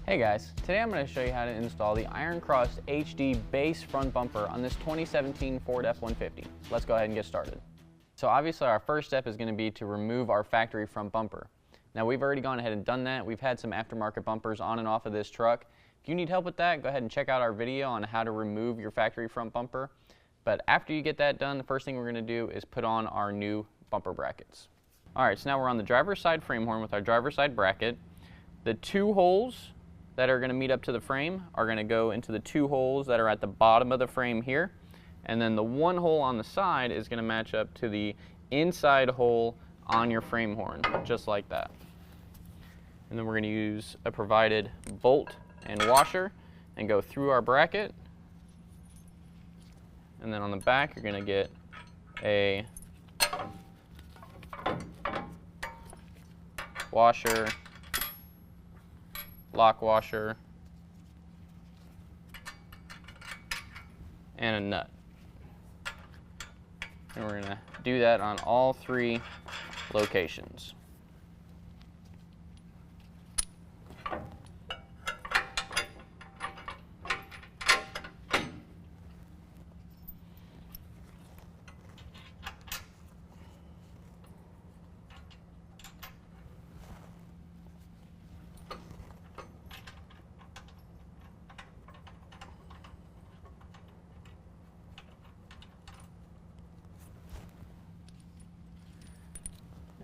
Hey guys, today I'm going to show you how to install the Iron Cross HD base front bumper on this 2017 Ford F-150. Let's go ahead and get started. So obviously our first step is going to be to remove our factory front bumper. Now we've already gone ahead and done that. We've had some aftermarket bumpers on and off of this truck. If you need help with that, go ahead and check out our video on how to remove your factory front bumper. But after you get that done, the first thing we're going to do is put on our new bumper brackets. Alright, so now we're on the driver's side frame horn with our driver's side bracket. The two holes that are going to meet up to the frame are going to go into the two holes that are at the bottom of the frame here, and then the one hole on the side is going to match up to the inside hole on your frame horn, just like that. And then we're going to use a provided bolt and washer and go through our bracket, and then on the back you're going to get a washer, lock washer, and a nut. And we're going to do that on all three locations.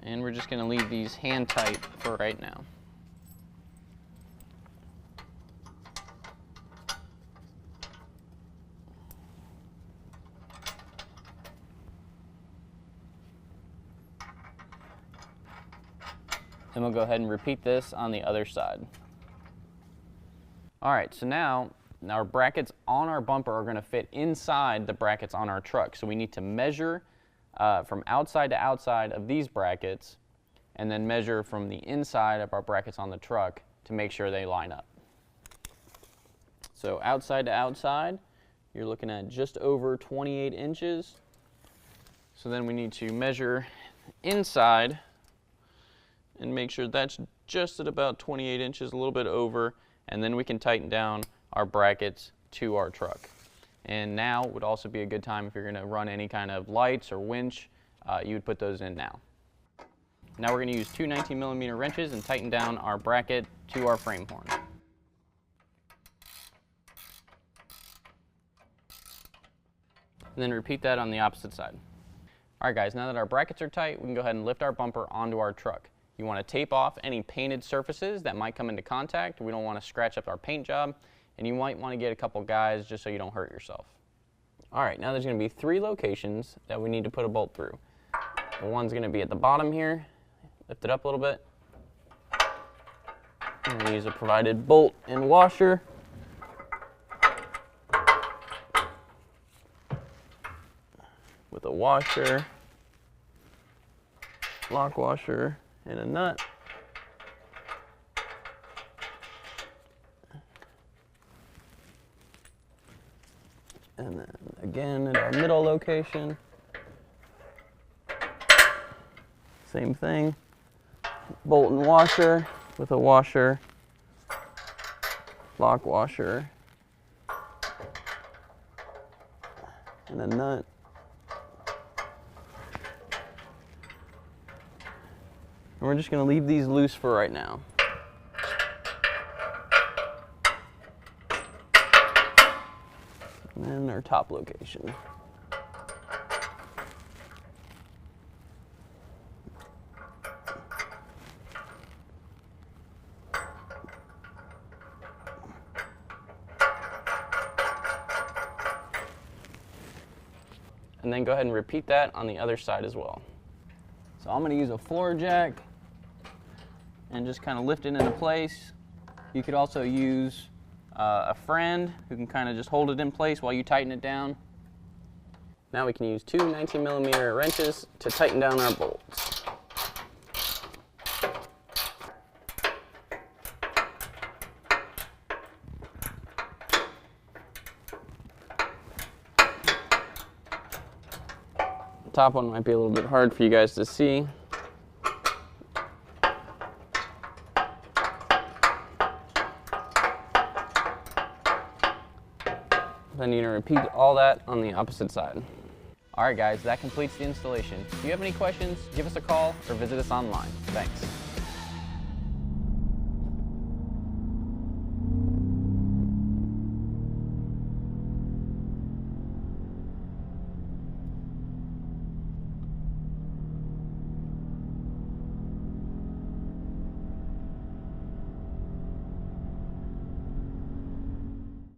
And we're just going to leave these hand tight for right now. Then we'll go ahead and repeat this on the other side. Alright, so now our brackets on our bumper are going to fit inside the brackets on our truck. So we need to measure from outside to outside of these brackets, and then measure from the inside of our brackets on the truck to make sure they line up. So outside to outside, you're looking at just over 28 inches. So then we need to measure inside and make sure that's just at about 28 inches, a little bit over, and then we can tighten down our brackets to our truck. And now would also be a good time if you're going to run any kind of lights or winch, you would put those in now. Now we're going to use two 19mm wrenches and tighten down our bracket to our frame horn. And then repeat that on the opposite side. Alright guys, now that our brackets are tight, we can go ahead and lift our bumper onto our truck. You want to tape off any painted surfaces that might come into contact. We don't want to scratch up our paint job. And you might want to get a couple guys just so you don't hurt yourself. Alright, now there's going to be three locations that we need to put a bolt through. The one's going to be at the bottom here. Lift it up a little bit. I'm going to use a provided bolt and washer. With a washer, lock washer, and a nut. And then again at our middle location, same thing, bolt and washer with a washer, lock washer, and a nut. And we're just going to leave these loose for right now. And then our top location. And then go ahead and repeat that on the other side as well. So I'm going to use a floor jack and just kind of lift it into place. You could also use a friend who can kind of just hold it in place while you tighten it down. Now we can use two 19mm wrenches to tighten down our bolts. The top one might be a little bit hard for you guys to see. Then you're going to repeat all that on the opposite side. All right, guys, that completes the installation. If you have any questions, give us a call or visit us online. Thanks.